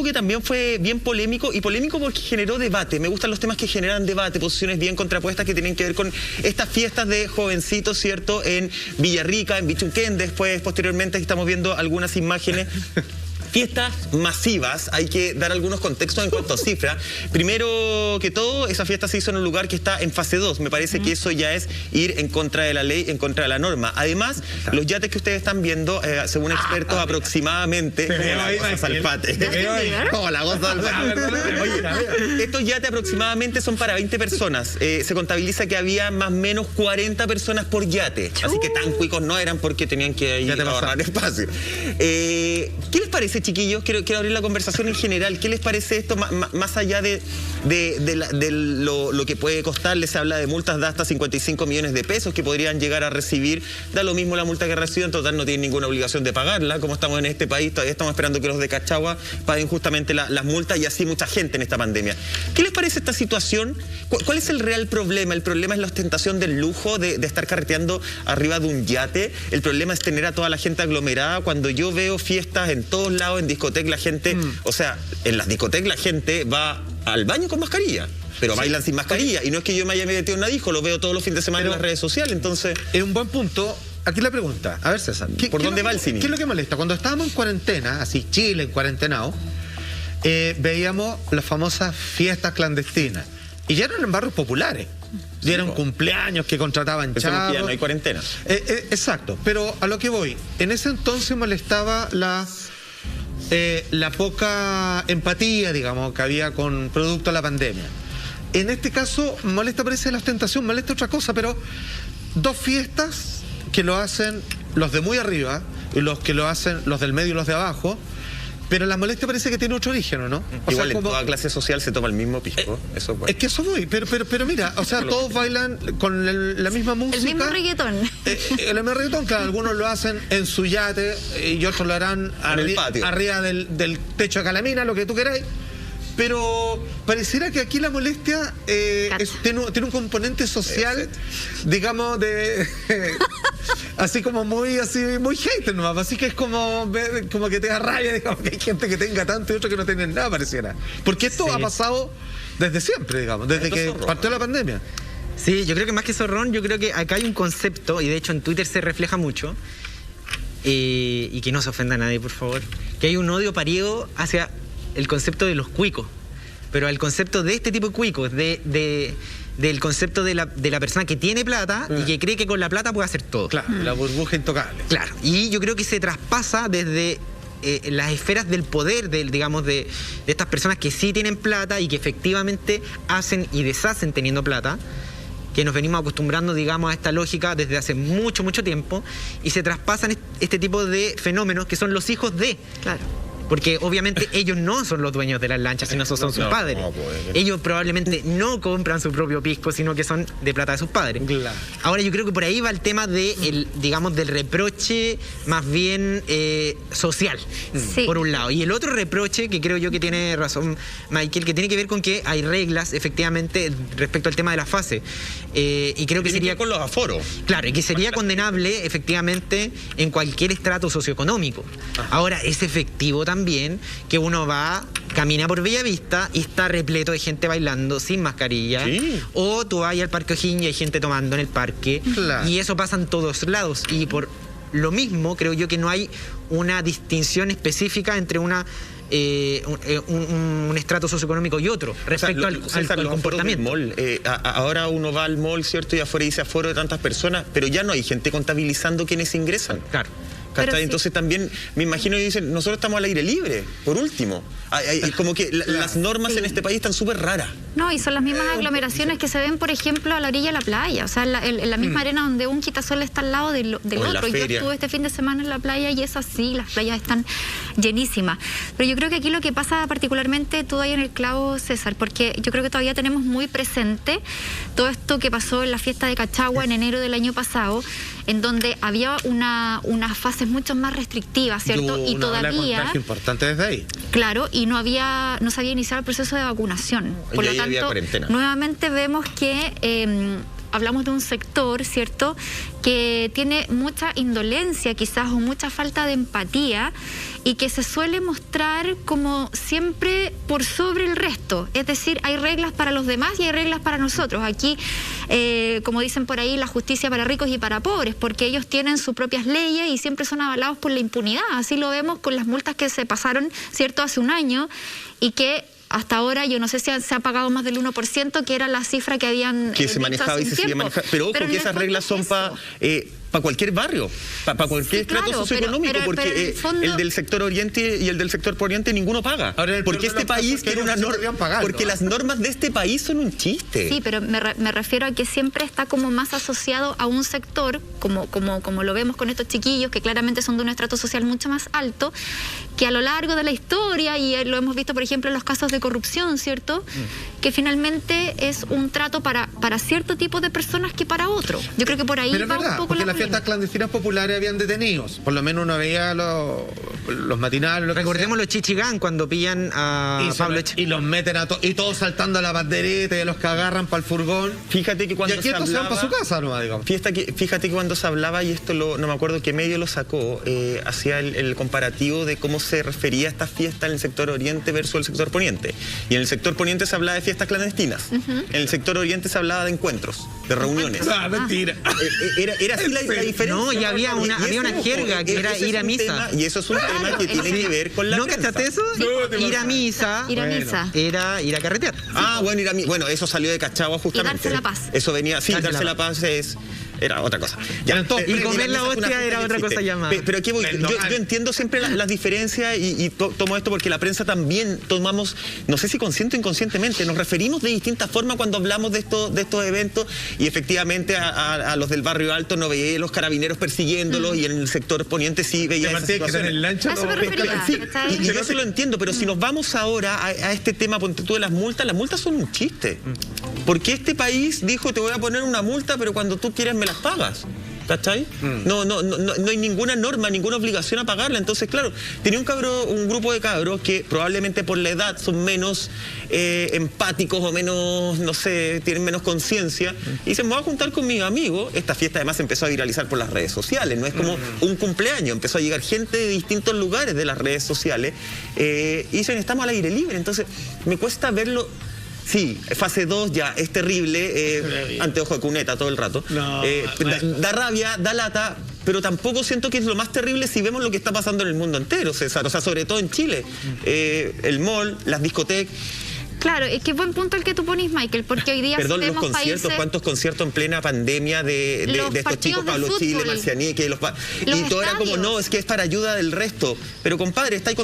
que también fue bien polémico, y polémico porque generó debate. Me gustan los temas que generan debate, posiciones bien contrapuestas que tienen que ver con estas fiestas de jovencitos, ¿cierto? En Villarrica, en Bichunquén, después, posteriormente, estamos viendo algunas imágenes. Fiestas masivas, hay que dar algunos contextos en cuanto a cifras. Primero que todo, esa fiesta se hizo en un lugar que está en fase 2. Me parece que eso ya es ir en contra de la ley, en contra de la norma. Además, los yates que ustedes están viendo, según expertos, aproximadamente... Como la voz Oye, estos yates aproximadamente son para 20 personas. Se contabiliza que había más o menos 40 personas por yate. Así que tan cuicos no eran porque tenían que ir a ahorrar espacio. ¿Qué les parece, chiquillos? Quiero abrir la conversación en general. ¿Qué les parece esto, más allá de lo que puede costarles? Se habla de multas de hasta 55 millones de pesos que podrían llegar a recibir. Da lo mismo la multa que reciben, en total no tienen ninguna obligación de pagarla. Como estamos en este país, todavía estamos esperando que los de Cachagua paguen justamente las multas, y así mucha gente en esta pandemia. ¿Qué les parece esta situación? ¿Cuál es el real problema? El problema es la ostentación del lujo de estar carreteando arriba de un yate. El problema es tener a toda la gente aglomerada. Cuando yo veo fiestas en todos lados, en discotecas, la gente, o sea, en las discotecas la gente va al baño con mascarilla, pero bailan sin mascarilla. Y no es que yo me haya metido en una disco, lo veo todos los fines de semana en las redes sociales, entonces... Es un buen punto. Aquí la pregunta, a ver, César, ¿por dónde va el cine? ¿Qué es lo que molesta? Cuando estábamos en cuarentena, así Chile en cuarentenado, veíamos las famosas fiestas clandestinas, y ya eran en barrios populares. Y eran cumpleaños que contrataban chavos. Ya no hay cuarentena. Exacto, pero a lo que voy, en ese entonces molestaba la poca empatía, digamos, que había con producto de la pandemia. En este caso, molesta, parece la ostentación, molesta otra cosa, pero dos fiestas que lo hacen los de muy arriba y los que lo hacen los del medio y los de abajo, pero la molestia parece que tiene otro origen, ¿o no? Igual en toda clase social se toma el mismo pisco. Eso es bueno. Es que eso voy, pero mira, o sea, todos bailan con la misma música. El mismo reggaetón. El mismo reggaetón, claro, algunos lo hacen en su yate y otros lo harán arriba del techo de Calamina, lo que tú queráis. Pero pareciera que aquí la molestia tiene un componente social, digamos, así como muy hater nomás. Así que es como que te da rabia, digamos, que hay gente que tenga tanto y otro que no tienen nada, pareciera. Porque esto ha pasado desde siempre, digamos, desde que partió la pandemia. Sí, yo creo que más que zorrón, yo creo que acá hay un concepto, y de hecho en Twitter se refleja mucho, y que no se ofenda a nadie, por favor, que hay un odio parido hacia el concepto de los cuicos, pero al concepto de este tipo de cuicos, del concepto de la persona que tiene plata y que cree que con la plata puede hacer todo. Claro, la burbuja intocable. Claro, y yo creo que se traspasa desde las esferas del poder, digamos, de estas personas que sí tienen plata y que efectivamente hacen y deshacen teniendo plata, que nos venimos acostumbrando, digamos, a esta lógica desde hace mucho tiempo, y se traspasan este tipo de fenómenos que son los hijos de... Claro. Porque obviamente ellos no son los dueños de las lanchas, sino son sus padres. Ellos probablemente no compran su propio pisco, sino que son de plata de sus padres. Claro. Ahora yo creo que por ahí va el tema digamos, del reproche más bien social, por un lado. Y el otro reproche, que creo yo que tiene razón Michael, que tiene que ver con que hay reglas, efectivamente, respecto al tema de la fase. Y creo que sería... con los aforos. Claro, y que sería condenable, efectivamente, en cualquier estrato socioeconómico. Ahora, es efectivo también que uno camina por Bellavista y está repleto de gente bailando sin mascarilla, o tú vas al Parque O'Higgins y hay gente tomando en el parque, y eso pasa en todos lados, y por lo mismo creo yo que no hay una distinción específica entre un estrato socioeconómico y otro respecto al comportamiento. Ahora uno va al mall, ¿cierto? Y afuera dice aforo de tantas personas, pero ya no hay gente contabilizando quienes ingresan. Claro. Entonces también me imagino que dicen, nosotros estamos al aire libre, por último. Como que las normas en este país están súper raras. No, y son las mismas aglomeraciones que se ven, por ejemplo, a la orilla de la playa. O sea, en la misma arena donde un quitasol está al lado del otro. Yo estuve este fin de semana en la playa y es así, las playas están llenísimas. Pero yo creo que aquí lo que pasa particularmente, tú ahí en el clavo, César, porque yo creo que todavía tenemos muy presente todo esto que pasó en la fiesta de Cachagua en enero del año pasado, en donde había unas fases mucho más restrictivas, ¿cierto? Y todavía... importante desde ahí. Claro, y no se había iniciado el proceso de vacunación. Por lo tanto, nuevamente vemos que hablamos de un sector, ¿cierto?, que tiene mucha indolencia quizás o mucha falta de empatía y que se suele mostrar como siempre por sobre el resto. Es decir, hay reglas para los demás y hay reglas para nosotros. Aquí, como dicen por ahí, la justicia para ricos y para pobres, porque ellos tienen sus propias leyes y siempre son avalados por la impunidad. Así lo vemos con las multas que se pasaron, ¿cierto?, hace un año, y que hasta ahora yo no sé si se ha pagado más del 1%, que era la cifra que habían que se manejaba y se sigue manejando. Pero ojo, que esas reglas son para cualquier barrio, para cualquier estrato socioeconómico, porque el del sector oriente y el del sector poniente ninguno paga. Ahora, porque este país tiene una norma, porque las normas de este país son un chiste. Sí, pero me refiero a que siempre está como más asociado a un sector, como lo vemos con estos chiquillos, que claramente son de un estrato social mucho más alto, que a lo largo de la historia, y lo hemos visto por ejemplo en los casos de corrupción, ¿cierto?, que finalmente es un trato para cierto tipo de personas que para otro. Yo creo que por ahí va un poco la... Fiestas clandestinas populares habían detenidos. Por lo menos uno veía los matinales. Recordemos los chichigán cuando pillan a Pablo Echenique. Y los meten y todos saltando a la bandereta y los que agarran para el furgón. Fíjate que cuando y aquí estos se van para su casa, ¿no? Digamos. Fíjate que cuando se hablaba, y esto no me acuerdo qué medio lo sacó, hacía el comparativo de cómo se refería a esta fiesta en el sector oriente versus el sector poniente. Y en el sector poniente se hablaba de fiestas clandestinas. En el sector oriente se hablaba de encuentros, de reuniones. Mentira. Era así la diferencia. No, y había una jerga que era ir a misa. Y eso es un tema que tiene que ver con la ¿No cachaste eso? Ir a misa. Ir a misa. Era ir a carretear. Bueno, eso salió de Cachagua justamente. Y darse la paz. Eso venía, sí, darse la paz era otra cosa. Ya, y comer la hostia era otra cosa llamada. Pero aquí voy. Yo entiendo siempre las diferencias y tomo esto porque la prensa también tomamos, no sé si consciente o inconscientemente, nos referimos de distintas formas cuando hablamos de estos eventos, y efectivamente a los del barrio alto no veía los carabineros persiguiéndolos, y en el sector poniente sí veía esa situación. Y yo se lo entiendo, pero si nos vamos ahora a este tema, ponte tú, de las multas son un chiste. Porque este país dijo, te voy a poner una multa, pero cuando tú quieras me las pagas. ¿Cachai? No hay ninguna norma, ninguna obligación a pagarla. Entonces, claro, tenía un grupo de cabros que probablemente por la edad son menos empáticos o menos, no sé, tienen menos conciencia. Y dicen, me voy a juntar con mis amigos. Esta fiesta además empezó a viralizar por las redes sociales. No es como un cumpleaños. Empezó a llegar gente de distintos lugares de las redes sociales. Y dicen, estamos al aire libre. Entonces, me cuesta verlo. Sí, fase 2 ya, es terrible, anteojo de cuneta todo el rato. Da rabia, da lata, pero tampoco siento que es lo más terrible si vemos lo que está pasando en el mundo entero, César. O sea, sobre todo en Chile. El mall, las discotecas. Claro, es que buen punto el que tú pones, Michael, porque hoy día los conciertos, países... ¿Cuántos conciertos en plena pandemia de estos chicos, Pablo Chile, Marcianique, y todo era como, no, es que es para ayuda del resto? Pero compadre, estáis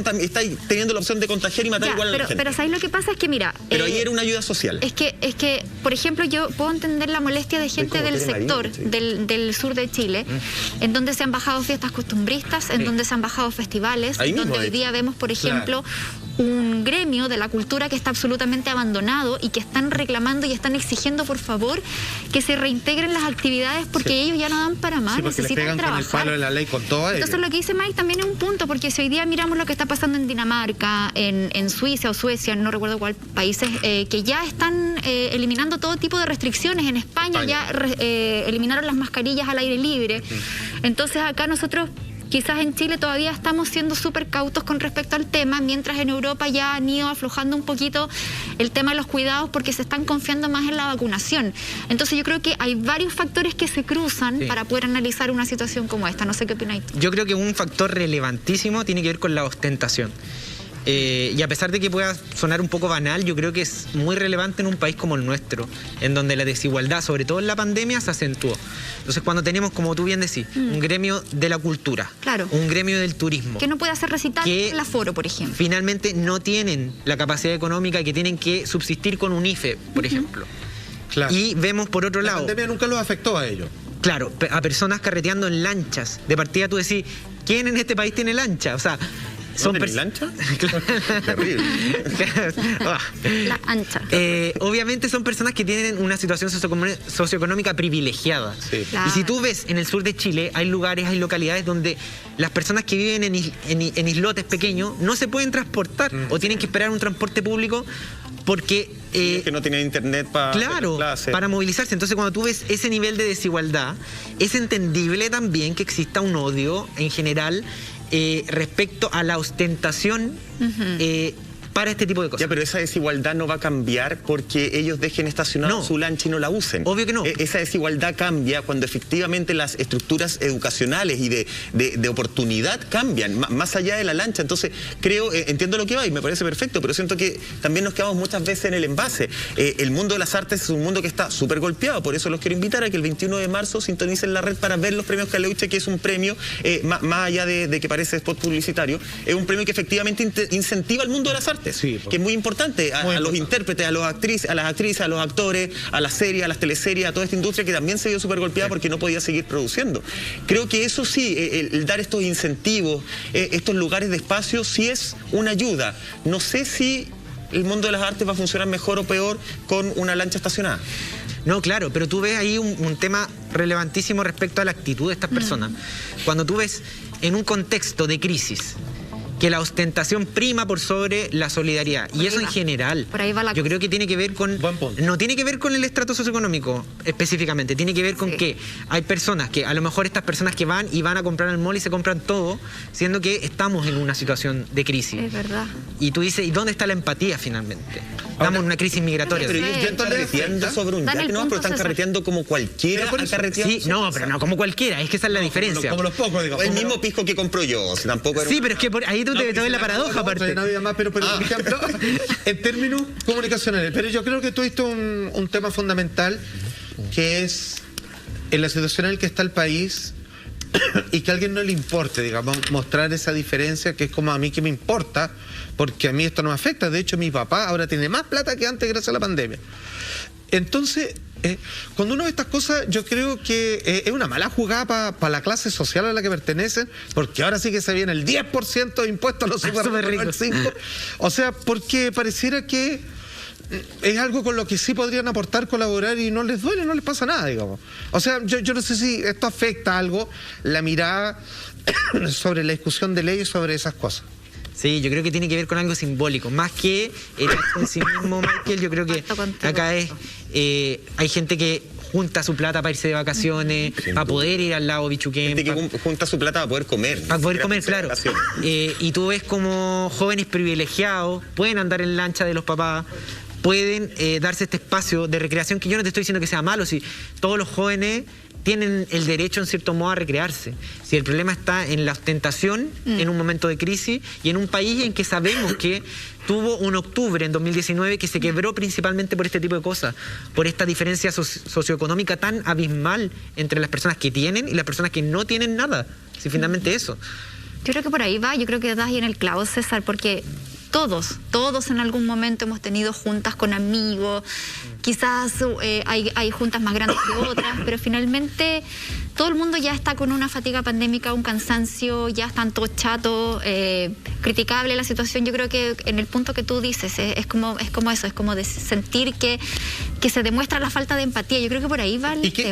teniendo la opción de contagiar y matar igual a la gente. Pero ¿sabes lo que pasa? Es que mira... Pero ahí era una ayuda social. Es que, por ejemplo, yo puedo entender la molestia de gente del sector, del sur de Chile, en donde se han bajado fiestas costumbristas, en donde se han bajado festivales, donde hoy día vemos, por ejemplo... un gremio de la cultura que está absolutamente abandonado y que están reclamando y están exigiendo, por favor, que se reintegren las actividades porque ellos ya no dan para más, necesitan trabajar. Con el palo de la ley, con todo. Entonces lo que dice Mike también es un punto, porque si hoy día miramos lo que está pasando en Dinamarca, en Suiza o Suecia, no recuerdo cuál países, que ya están eliminando todo tipo de restricciones. En España ya eliminaron las mascarillas al aire libre. Entonces acá nosotros... Quizás en Chile todavía estamos siendo súper cautos con respecto al tema, mientras en Europa ya han ido aflojando un poquito el tema de los cuidados porque se están confiando más en la vacunación. Entonces yo creo que hay varios factores que se cruzan para poder analizar una situación como esta. No sé qué opináis. Yo creo que un factor relevantísimo tiene que ver con la ostentación. Y a pesar de que pueda sonar un poco banal, yo creo que es muy relevante en un país como el nuestro, en donde la desigualdad, sobre todo en la pandemia, se acentuó. Entonces, cuando tenemos, como tú bien decís, un gremio de la cultura, un gremio del turismo, que no puede hacer recital en el aforo, por ejemplo. Finalmente no tienen la capacidad económica, que tienen que subsistir con un IFE, por ejemplo. Claro. Y vemos por otro lado... La pandemia nunca los afectó a ellos. Claro, a personas carreteando en lanchas. De partida tú decís, ¿quién en este país tiene lancha? O sea... ¿No tenés lancha? Terrible. La ancha. Obviamente son personas que tienen una situación socioeconómica privilegiada. Sí. Claro. Y si tú ves en el sur de Chile, hay lugares, hay localidades donde las personas que viven en islotes pequeños no se pueden transportar o tienen que esperar un transporte público porque... es que no tienen internet para movilizarse. Entonces, cuando tú ves ese nivel de desigualdad, es entendible también que exista un odio en general respecto a la ostentación para este tipo de cosas. Ya, pero esa desigualdad no va a cambiar porque ellos dejen estacionada su lancha y no la usen. Obvio que no. Esa desigualdad cambia cuando efectivamente las estructuras educacionales y de oportunidad cambian, más allá de la lancha. Entonces, entiendo lo que va y me parece perfecto, pero siento que también nos quedamos muchas veces en el envase. El mundo de las artes es un mundo que está súper golpeado, por eso los quiero invitar a que el 21 de marzo sintonicen la red para ver los premios Caleuche, que es un premio, más allá de que parece spot publicitario, es un premio que efectivamente incentiva al mundo de las artes. Sí, que es muy importante a los intérpretes, a las actrices, a los actores, a las series, a las teleseries, a toda esta industria que también se vio súper golpeada porque no podía seguir produciendo. Creo que eso sí, el dar estos incentivos, estos lugares de espacio, sí es una ayuda. No sé si el mundo de las artes va a funcionar mejor o peor con una lancha estacionada. No, claro, pero tú ves ahí un tema relevantísimo respecto a la actitud de estas personas. Cuando tú ves en un contexto de crisis que la ostentación prima por sobre la solidaridad. Y eso en general. Por ahí va la yo creo que tiene que ver con... No tiene que ver con el estrato socioeconómico específicamente. Tiene que ver con que hay personas que, a lo mejor estas personas que van a comprar al mall y se compran todo, siendo que estamos en una situación de crisis. Es verdad. Y tú dices, ¿y dónde está la empatía finalmente? Estamos en una crisis migratoria. Pero ellos ya están carreteando sobre un yate, no, pero están carreteando como cualquiera. Sí, no, pero no como cualquiera. Es que esa es la diferencia. Como los pocos, digamos. El mismo pisco que compro yo. Tampoco era pero es que ahí tú te ves la paradoja, aparte. No había más, pero por ejemplo, en términos comunicacionales. Pero yo creo que tú diste un tema fundamental, que es en la situación en la que está el país y que a alguien no le importe, digamos, mostrar esa diferencia, que es como a mí que me importa, porque a mí esto no me afecta. De hecho, mi papá ahora tiene más plata que antes gracias a la pandemia. Entonces, cuando uno ve estas cosas, yo creo que es una mala jugada para la clase social a la que pertenecen, porque ahora sí que se viene el 10% de impuestos a los superricos, el 5%. O sea, porque pareciera que es algo con lo que sí podrían aportar, colaborar y no les duele, no les pasa nada, digamos. O sea, yo no sé si esto afecta algo, la mirada sobre la discusión de leyes sobre esas cosas. Sí, yo creo que tiene que ver con algo simbólico, más que el acto en sí mismo, Michael. Yo creo que acá hay gente que junta su plata para irse de vacaciones, para poder ir al lago Bichuquén. Gente que junta su plata para poder comer. Para poder comer, claro. Y tú ves como jóvenes privilegiados pueden andar en lancha de los papás, pueden darse este espacio de recreación, que yo no te estoy diciendo que sea malo, si todos los jóvenes tienen el derecho en cierto modo a recrearse. Si el problema está en la ostentación en un momento de crisis y en un país en que sabemos que tuvo un octubre en 2019 que se quebró principalmente por este tipo de cosas, por esta diferencia socioeconómica tan abismal entre las personas que tienen y las personas que no tienen nada. Si finalmente eso. Yo creo que por ahí va, yo creo que das ahí en el clavo, César, porque todos en algún momento hemos tenido juntas con amigos, quizás hay juntas más grandes que otras, pero finalmente todo el mundo ya está con una fatiga pandémica, un cansancio, ya están todos chatos, criticable la situación. Yo creo que en el punto que tú dices, es como eso, es como de sentir que se demuestra la falta de empatía. Yo creo que por ahí va el tema.